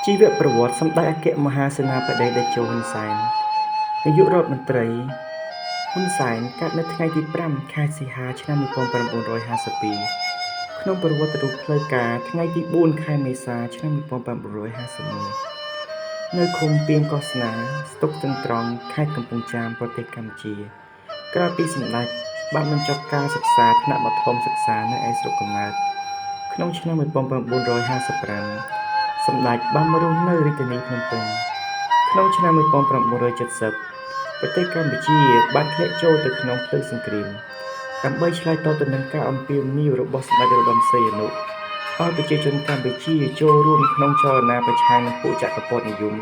ជីវប្រវត្តិសម្ដេចអគ្គមហាសេនាបតីតេជោហ៊ុនសែននាយករដ្ឋមន្ត្រីហ៊ុនសែនកើតនៅថ្ងៃទី5ខែសីហាឆ្នាំ1952ក្នុងប្រវត្តិរូបផ្លូវការថ្ងៃទី4ខែមេសាឆ្នាំ1951នៅឃុំពីមកោះស្នាស្តុកចិនត្រង់ខេត្តកំពង់ចាមប្រទេសកម្ពុជាក្រោយពីសម្ដេចបានបញ្ចប់ការសិក្សាថ្នាក់បឋមសិក្សានៅឯស្រុកកំណើតក្នុងឆ្នាំ1955សម្ដេចបានមករស់នៅរាជធានីភ្នំពេញក្នុងឆ្នាំ1970ប្រទេសកម្ពុជាបានធ្លាក់ចូលទៅក្នុងភ្លើងសង្គ្រាមដើម្បីឆ្លើយតបទៅនឹងការអំពាវនាវរបស់សម្ដេចរតនសីហនុឲ្យប្រជាជនកម្ពុជាចូលរួមក្នុងចលនាប្រឆាំងនឹងពួកចក្រពត្តិនិយម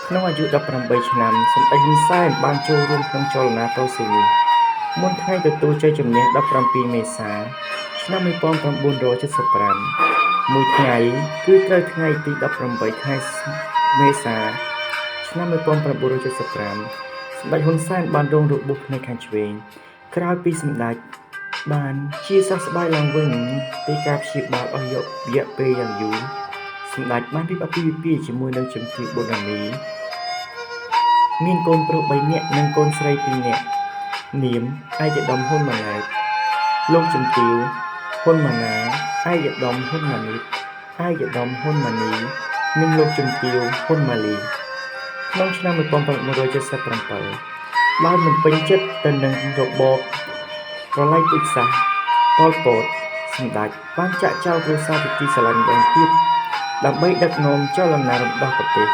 ក្នុងអាយុ18ឆ្នាំសម្ដេចហ៊ុនសែនបានចូលរួមក្នុងចលនាតស៊ូនេះមុនថ្ងៃទទួលជ័យជំនះ17មេសាឆ្នាំ1975មួយថ្ងៃគឺត្រូវថ្ងៃទី18ខែមេសាឆ្នាំ1975សម្ដេចហ៊ុនសែនបានរងរបួសផ្នែកខាងឆ្វេងក្រោយពីសម្ដេចបានជាសះស្បើយឡើងវិញពីការព្យាបាលអស់រយៈពេលយ៉ាងយូរសម្ដេចបានរៀបអាពាហ៍ពិពាហ៍ជាមួយនឹងជំទាវ ប៊ុនរ៉ានីមានកូនប្រុស3នាក់និងកូនស្រី2នាក់នាមឯកឧត្តមហ៊ុនម៉ាណែតលោកជំទាវហ៊ុនម៉ាណាឯកឧត្តមហ៊ុនម៉ានីតឯកឧត្តមហ៊ុនម៉ានីនិងលោកជំទាវហ៊ុនម៉ាលីក្នុងឆ្នាំ1977ដោយមិនពេញចិត្តទៅនឹងរបបប្រល័យពូជសាសន៍ប៉ុលពតសម្ដេចបានចាក់ចោលគ្រួសារជាទីស្រឡាញ់ម្ដងទៀតដើម្បីដឹកនាំចលនារំដោះប្រទេស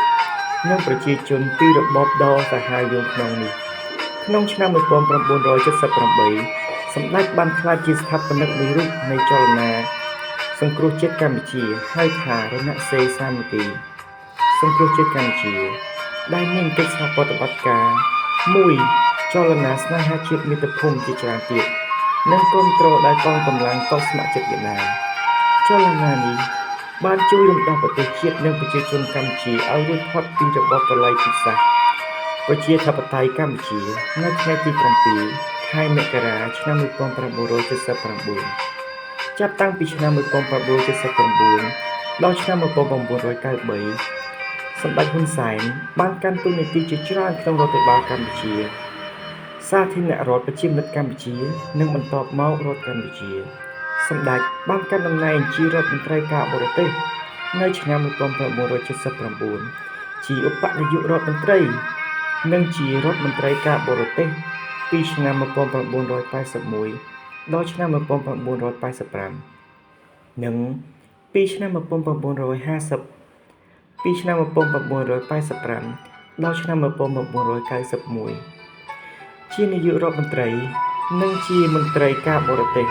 និងប្រជាជនពីរបបដ៏សាហាវយង់ឃ្នងនេះក្នុងឆ្នាំ1978សម្ដេចបានក្លាយជាស្ថាបនិកមួយរូបនៃចលនាសង្គ្រោះជាតិកម្ពុជាហៅថារណសិរ្សសាមគ្គីសង្គ្រោះជាតិកម្ពុជាដែលមានកិច្ចសហប្រតិបត្តិការមួយចលនាស្នេហាជាតិមាតុភូមិជាច្រើនទៀតនិងគ្រប់គ្រងដោយកងកម្លាំងកុលស្ម័គ្រចិត្តវៀតណាមចលនានេះបានជួយរំដោះប្រទេសជាតិនិងប្រជាជនកម្ពុជាឲ្យរួចផុតពីរបបប្រល័យពូជសាសន៍ប្រជាធិបតេយ្យកម្ពុជានៅថ្ងៃទី7ខែមករាឆ្នាំ1979ចាប់តាំងពីឆ្នាំ1979ដល់ឆ្នាំ1993សម្ដេចហ៊ុនសែនបានកាន់តួនាទីជាច្រើនក្នុងរដ្ឋបាលកម្ពុជាសាធារណរដ្ឋប្រជាមានិតកម្ពុជានិងបន្ទាប់មករដ្ឋកម្ពុជាសម្ដេចបានកាន់តំណែងជារដ្ឋមន្ត្រីការបរទេសនៅឆ្នាំ1979ជាឧបនាយករដ្ឋមន្ត្រីនិងជារដ្ឋមន្ត្រីការបរទេសពីឆ្នាំ1981ដល់ឆ្នាំ1985និងពីឆ្នាំ1950ពីឆ្នាំ1985ដល់ឆ្នាំ1991ជានាយករដ្ឋមន្ត្រីនិងជាមន្ត្រីការបរទេស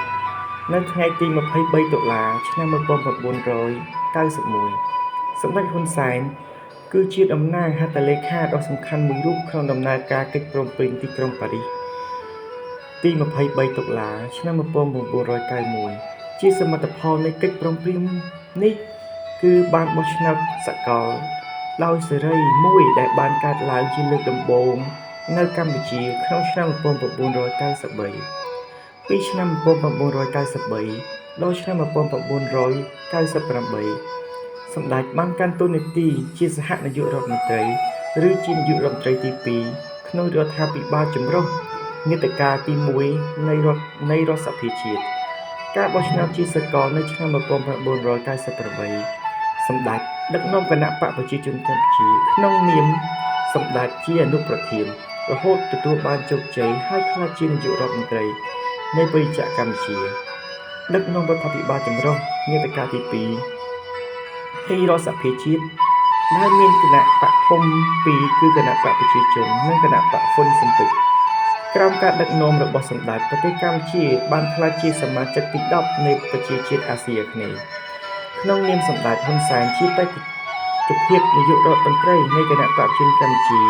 នៅថ្ងៃទី23តុលាឆ្នាំ1991សម្ដេចហ៊ុនសែនគឺជាតំណាងហត្ថលេខាដ៏សំខាន់មួយរូបក្នុងដំណើរការកិច្ចព្រមព្រៀងទីក្រុងប៉ារីសទី23តុលាឆ្នាំ1991ជាសមិទ្ធផលនៃកិច្ចព្រមព្រៀងនេះគឺបានបោះឆ្នោតសកលដោយសេរីមួយដែលបានកើតឡើងជាលើកដំបូងនៅកម្ពុជាក្នុងឆ្នាំ1993ពីឆ្នាំ1993ដល់ឆ្នាំ1998សម្ដេចបានកាន់តួនាទីជាសហនាយករដ្ឋមន្ត្រីឬជានាយករដ្ឋមន្ត្រីទី2ក្នុងរដ្ឋាភិបាលចម្រុះនីតិកាលទី1នៃរដ្ឋសភាជាតិការបោះឆ្នោតជាសកលនៅឆ្នាំ1998សម្ដេចដឹកនាំគណបក្សប្រជាជនកម្ពុជាក្នុងនាមសម្ដេចជាអនុប្រធានរហូតទទួលបានជោគជ័យហើយក្លាយជានាយករដ្ឋមន្ត្រីនៃប្រជាជនកម្ពុជាដឹកនាំរដ្ឋាភិបាលចម្រុះនីតិកាលទី2នៃរដ្ឋសភាជាតិដែលមានគណៈបកធំពីរគឺគណៈបកប្រជាជននិងគណៈបកហ៊ុនស៊ិនប៉ិចក្រោមការដឹកនាំរបស់សម្ដេចប្រទេសកម្ពុជាបានក្លាយជាសមាជិកទី10នៃប្រជាជាតិអាស៊ីអាគ្នេយ៍ក្នុងនាមសម្ដេចហ៊ុនសែនជាបេក្ខភាពនាយករដ្ឋមន្ត្រីនៃគណៈបកប្រជាជនកម្ពុជា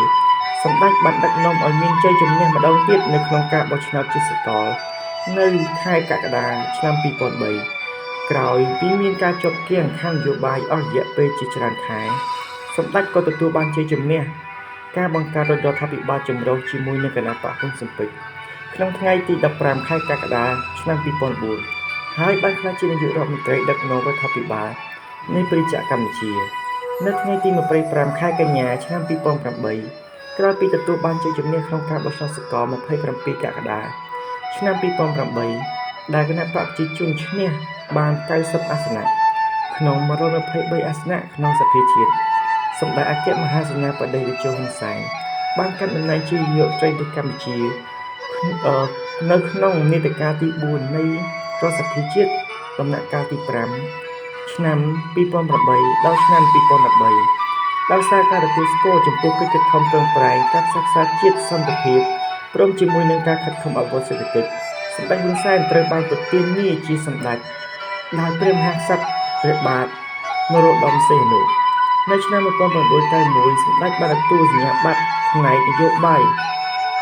សម្ដេចបានដឹកនាំឲ្យមានជ័យជំនះម្ដងទៀតនៅក្នុងការបោះឆ្នោតជាសកលនៅខែកក្កដាឆ្នាំ2003ក្រោយពីមានការជាប់គាំងខាងនយោបាយអស់រយៈពេលជាច្រើនខែសម្ដេចក៏ទទួលបានជ័យជំនះការបង្កើតរដ្ឋាភិបាលចម្រុះជាមួយនឹងគណៈបកហ៊ុនស៊ិនប៉ិចក្នុងថ្ងៃទី15ខែកក្កដាឆ្នាំ2004ហើយបានក្លាយជានាយករដ្ឋមន្ត្រីដឹកនាំរដ្ឋាភិបាលនៃប្រជាជាតិកម្ពុជា នៅថ្ងៃទី25ខែកញ្ញាឆ្នាំ2008ក្រោយពីទទួលបានជ័យជំនះក្នុងការបោះឆ្នោតសកល27កក្កដាឆ្នាំ2008ដែលគណៈបកប្រជាជនឈ្នះបាន90អាសនៈក្នុង123អាសនៈក្នុងសភាជាតិសម្ដេចអគ្គមហាសេនាបតីតេជោហ៊ុនសែនបានកាន់តំណែងជានាយករដ្ឋមន្ត្រីកម្ពុជានៅក្នុងនីតិកាលទី4នៃរដ្ឋសភាជាតិដំណាក់កាលទី5ឆ្នាំ2008ដល់ឆ្នាំ2013ដោយសារការទទួលស្គាល់ចំពោះកិច្ចខិតខំប្រឹងប្រែងការផ្សះផ្សាជាតិសន្តិភាពព្រមជាមួយនឹងការខិតខំអភិវឌ្ឍសេដ្ឋកិច្ចសម្ដេចហ៊ុនសែនត្រូវបានប្រទាននាយជាសម្ដេចដោយព្រះមហាក្សត្រព្រះបាទនរោត្តមសីហនុនៅឆ្នាំ1991សម្ដេចបានទទួលសញ្ញាបត្រផ្នែកនយោបាយ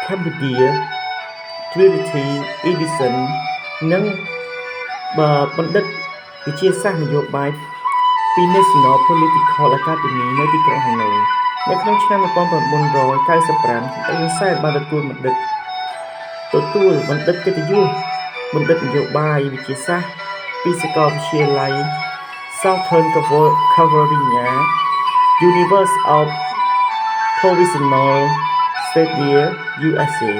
Cambodia Treaty Edition និងបណ្ឌិតវិទ្យាសាស្ត្រនយោបាយពី National Political Academy នៅទីក្រុងហាណូយនៅក្នុងឆ្នាំ1995សម្ដេចហ៊ុនសែនបានទទួលបណ្ឌិតកិត្តិយសបណ្ឌិតនយោបាយវិទ្យាសាស្ត្រពីសាកលវិទ្យាល័យ Southern Carolina University of Provincial Stadia USA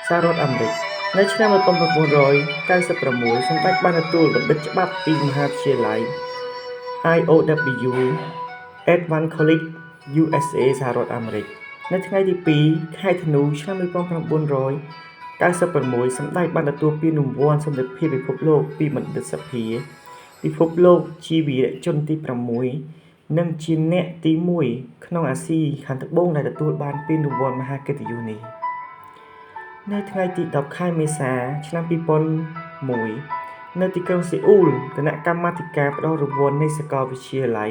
សហរដ្ឋអាមេរិកនៅឆ្នាំ1996សម្ដេចបានទទួលបណ្ឌិតច្បាប់ពីមហាវិទ្យាល័យ IOW Advanced College USA សហរដ្ឋអាមេរិកនៅថ្ងៃទី2ខែធ្នូឆ្នាំ1996សម្ដេចបានទទួលពានរង្វាន់សន្តិភាពពិភពលោកពីបណ្ឌិតសភាពិភពលោកជាវីរៈជនទី6និងជាអ្នកទី1ក្នុងអាស៊ីខាងត្បូងដែលទទួលបានពានរង្វាន់មហាកិត្តិយសនេះនៅថ្ងៃទី10ខែមេសាឆ្នាំ2001នៅទីក្រុងសេអ៊ូលគណៈកម្មាធិការផ្តល់រង្វាន់នៃសាកលវិទ្យាល័យ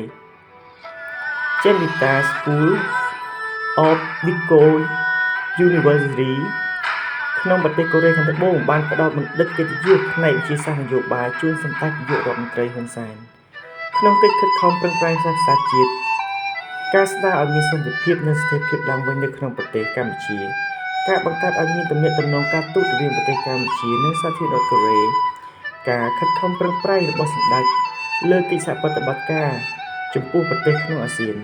Cementa School of Dico University ក្នុងប្រទេសកូរ៉េខាងត្បូងបានផ្តល់បណ្ឌិតកិត្តិយសផ្នែកវិទ្យាសាស្ត្រនយោបាយជូនសម្ដេចនាយករដ្ឋមន្ត្រីហ៊ុនសែនក្នុងកិច្ចខិតខំប្រឹងប្រែងផ្សះផ្សាជាតិការស្ដារឲ្យមានសន្តិភាពនិងស្ថិរភាពឡើងវិញនៅក្នុងប្រទេសកម្ពុជាការបង្កើតឲ្យមានទំនាក់ទំនងការទូតរវាងប្រទេសកម្ពុជានិងសាធារណរដ្ឋកូរ៉េការខិតខំប្រឹងប្រែងរបស់សម្ដេចលើកិច្ចសហប្រតិបត្តិការចំពោះប្រទេសក្នុងអាស៊ាន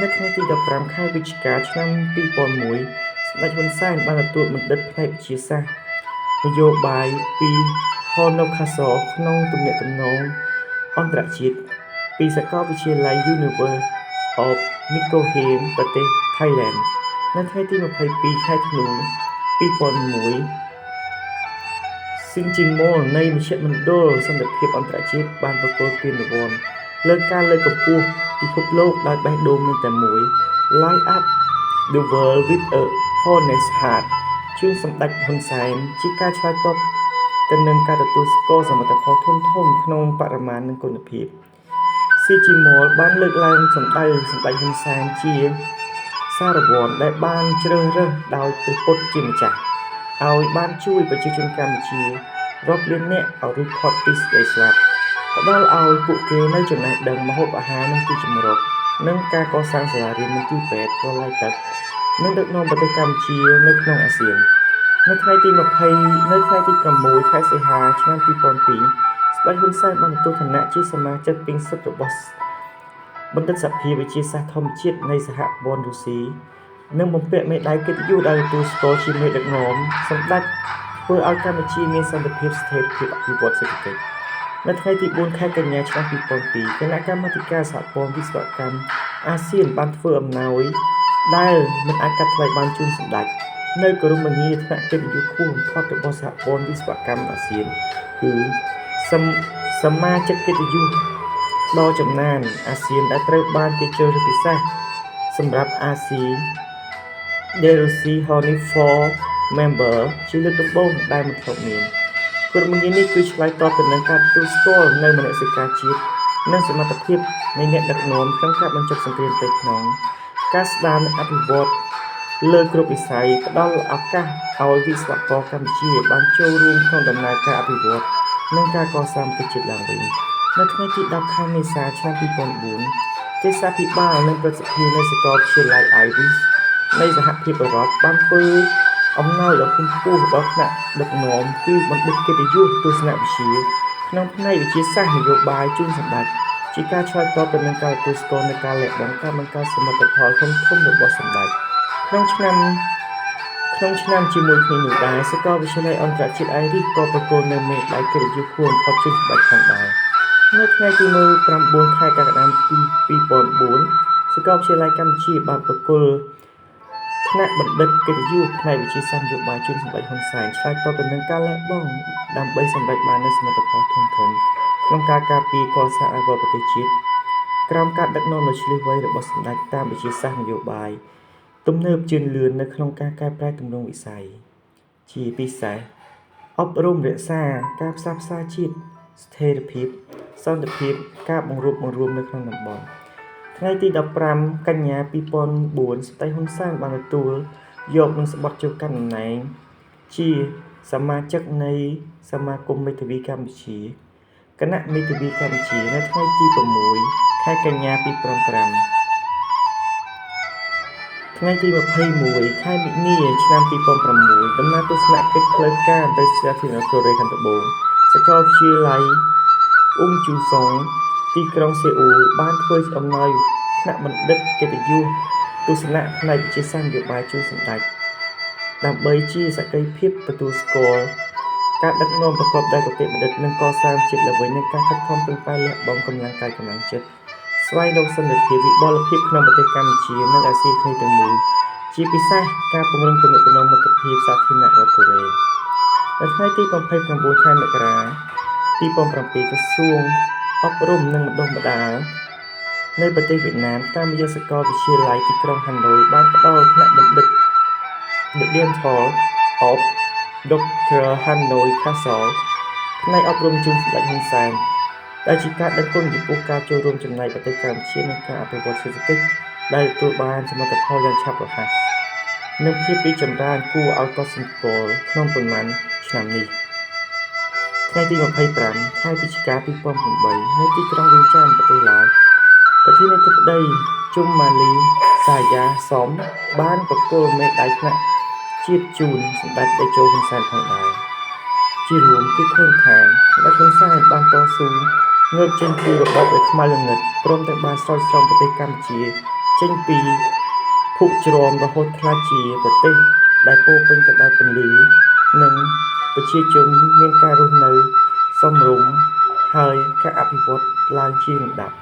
នៅថ្ងៃទី15ខែវិច្ឆិកាឆ្នាំ2001សម្ដេចហ៊ុនសែនបានទទួលបណ្ឌិតផ្នែកវិទ្យាសាស្ត្រនយោបាយពី Honokaso ក្នុងទំនាក់ទំនងអន្តរជាតិពីសាកលវិទ្យាល័យ University of Mikoham ប្រទេស Thailand នៅថ្ងៃទី22ខែធ្នូ2001 Sinjinmol នៃមជ្ឈមណ្ឌលសន្តិភាពអន្តរជាតិបានប្រគល់ពានរង្វាន់លើការលើកកម្ពស់ពិភពលោកដោយបេះដូងមានតែមួយ Light Up the World with a Honest Heart ជូនសម្ដេចហ៊ុនសែនជាការឆ្លើយតបទៅនឹងការទទួលស្គាល់សមិទ្ធផលធំៗក្នុងបរិមាណនិងគុណភាព Sinjinmol បានលើកឡើងសម្ដេចហ៊ុនសែនជាសារវ័នដែលបានជ្រើសរើសដោយព្រះពុទ្ធជាម្ចាស់ឲ្យបានជួយប្រជាជនកម្ពុជារាប់លានអ្នកឲ្យរួចផុតពីសេចក្តីស្លាប់ផ្ដល់ឲ្យពួកគេនៅចំណេះដឹងម្ហូបអាហារនិងទីជម្រកនិងការកសាងសាលារៀននិងទីពេទ្យប្រឡាយទឹកនិងដឹកនាំប្រទេសកម្ពុជានៅក្នុងអាស៊ាននៅថ្ងៃទី6ខែសីហាឆ្នាំ2002សម្ដេចហ៊ុនសែនបានទទួលឋានៈជាសមាជិកពេញសិទ្ធិរបស់បណ្ឌិតសភាវិទ្យាសាស្ត្រធម្មជាតិនៃសហព័ន្ធរុស្ស៊ីនិងបំពាក់មេដាយកិត្តិយសដោយទទួលស្គាល់ជាមេដឹកនាំសម្ដេចធ្វើឲ្យកម្ពុជាមានសន្តិភាពស្ថិរភាពអភិវឌ្ឍសេដ្ឋកិច្ចនៅថ្ងៃទី4ខែកញ្ញាឆ្នាំ2002គណៈកម្មាធិការសហព័ន្ធវិស្វកម្មអាស៊ានបានធ្វើអំណោយដែលមិនអាចកាត់ថ្លៃបានជូនសម្ដេចនៅគោរមនីយថ្នាក់កិត្តិយសខ្ពស់បំផុតរបស់សហព័ន្ធវិស្វកម្មអាស៊ានគឺសមាជិកកិត្តិយសដ៏ចំណានអាស៊ានដែលត្រូវបានគេជ្រើសរើសពិសេសសម្រាប់អាស៊ី Delcy Honey for Member ជាលើកដំបូងដែលមិនធ្លាប់មានគោលបំណងនេះគឺឆ្លើយតបទៅនឹងការទទួលស្គាល់នៅមនសិការជាតិនិងសមត្ថភាពនៃអ្នកដឹកនាំក្នុងការបញ្ចប់សង្គ្រាមផ្ទៃក្នុងការស្ដារនិងអភិវឌ្ឍលើគ្រប់វិស័យផ្ដល់ឱកាសឲ្យវិស្វករកម្ពុជាបានចូលរួមក្នុងដំណើរការអភិវឌ្ឍនិងការកសាងប្រទេសជាតិឡើងវិញនៅថ្ងៃទី10ខែមេសាឆ្នាំ2004ទេសាភិបាលនិងប្រសិទ្ធិនៃសាកលវិទ្យាល័យ Irish នៃសហភាពអឺរ៉ុបបានធ្វើអំណោយដ៏ខ្ពស់ដល់ថ្នាក់ដឹកនាំគឺបណ្ឌិតកិត្តិយសទស្សនវិជ្ជាក្នុងផ្នែកវិទ្យាសាស្ត្រនយោបាយជូនសម្ដេច ជាការឆ្លើយតបទៅនឹងការទទួលស្គាល់នៃការលះបង់ការបង្កើតសមិទ្ធផលធំៗរបស់សម្ដេចក្នុងឆ្នាំជាមួយគ្នានោះដែរសាកលវិទ្យាល័យអន្តរជាតិ Irish ក៏ប្រគល់នូវមេដាយកិត្តិយសខ្ពស់បំផុតជូនសម្ដេចផងដែរនៅថ្ងៃទី9 ខែកក្កដា2004សាកលវិទ្យាល័យកម្ពុជាបានប្រគល់ថ្នាក់បណ្ឌិតកិត្តិយសផ្នែកវិទ្យាសាស្ត្រនយោបាយជូនសម្ដេចហ៊ុនសែនឆ្លើយតបទៅនឹងការលះបង់ដើម្បីសម្រេចបាននូវសមិទ្ធផលធំៗក្នុងការការពារកសាងអភិវឌ្ឍប្រទេសជាតិក្រោមការដឹកនាំដ៏ឈ្លាសវៃរបស់សម្ដេចតាមវិទ្យាសាស្ត្រនយោបាយទំនើបជឿនលឿននៅក្នុងការកែប្រែទម្រង់វិស័យជាពិសេសអប់រំរក្សាការផ្សះផ្សាជាតិស្ថិរភាពសន្តិភាពការបង្រួបបង្រួមនៅក្នុងតំបន់ថ្ងៃទី15 កញ្ញា2004សម្ដេចហ៊ុនសែនបានទទួលយកនិងស្បត់ចូលកាន់តំណែងជាសមាជិកនៃសមាគមមេធាវីកម្ពុជាគណៈមេធាវីកម្ពុជានៅថ្ងៃទី6 ខែកញ្ញា2005ថ្ងៃទី21 ខែមិនិនាឆ្នាំ2006ដំណើរទស្សនកិច្ចផ្លូវការទៅសាធារណរដ្ឋកូរ៉េខាងត្បូងសាកលវិទ្យាល័យអ៊ុងជូសុងទីក្រុងសេអ៊ូលបានធ្វើអំណោយថ្នាក់បណ្ឌិតកិត្តិយសទស្សនៈផ្នែកវិទ្យាសាស្ត្រនយោបាយជូនសម្ដេចដើម្បីជាសក្ខីភាពទទួលស្គាល់ការដឹកនាំប្រកបដោយគតិបណ្ឌិតនិងកសាងជាតិឡើងវិញនឹងការខិតខំប្រឹងប្រែងលះបង់កម្លាំងកាយកម្លាំងចិត្តស្វែងរកសន្តិភាពវិបលភាពក្នុងប្រទេសកម្ពុជានិងអាស៊ីគ្នាទាំងមូលជាពិសេសការពង្រឹងទំនាក់ទំនងមិត្តភាពសាធារណរដ្ឋកូរ៉េនៅថ្ងៃទី29 ខែមករា2007ក្រសួងអប់រំនិងបណ្ដុះបណ្ដាលនៅប្រទេសវៀតណាមតាមរយៈសាកលវិទ្យាល័យទីក្រុងហាណូយបានផ្ដល់ថ្នាក់បណ្ឌិត The Dental of Dr. Hanoi Castle ផ្នែកអប់រំជូនសម្ដេចហ៊ុនសែនដែលជាការដឹងគុណចំពោះការចូលរួមចំណែកប្រទេសកម្ពុជាក្នុងការអភិវឌ្ឍសេដ្ឋកិច្ចដែលទទួលបានសមិទ្ធផលយ៉ាងឆាប់រហ័សនិងភាពរីកចម្រើនគួរឲ្យកត់សម្គាល់ក្នុងប៉ុន្មានឆ្នាំនេះថ្ងៃទី25 ខែវិច្ឆិកា2008នៅទីក្រុងវៀងចាន់ប្រទេសឡាវប្រធានាធិបតីជុំម៉ាលីសាយ៉ាសំបានប្រគល់មេដាយថ្នាក់ជាតិជូនសម្ដេចតេជោហ៊ុនសែនផងដែរជារួមគឺឃើញថាសម្ដេចហ៊ុនសែនបានតស៊ូងើបចេញពីរបបដ៏ខ្មៅងងឹតព្រមទាំងបានស្រោចស្រង់ប្រទេសកម្ពុជាចេញពីភូមិជ្រាំរហូតក្លាយជាប្រទេសដែលពោរពេញទៅដោយពន្លឺនិងប្រជាជនមានការរស់នៅសមរម្យហើយការអភិវឌ្ឍឡើងជាលំដាប់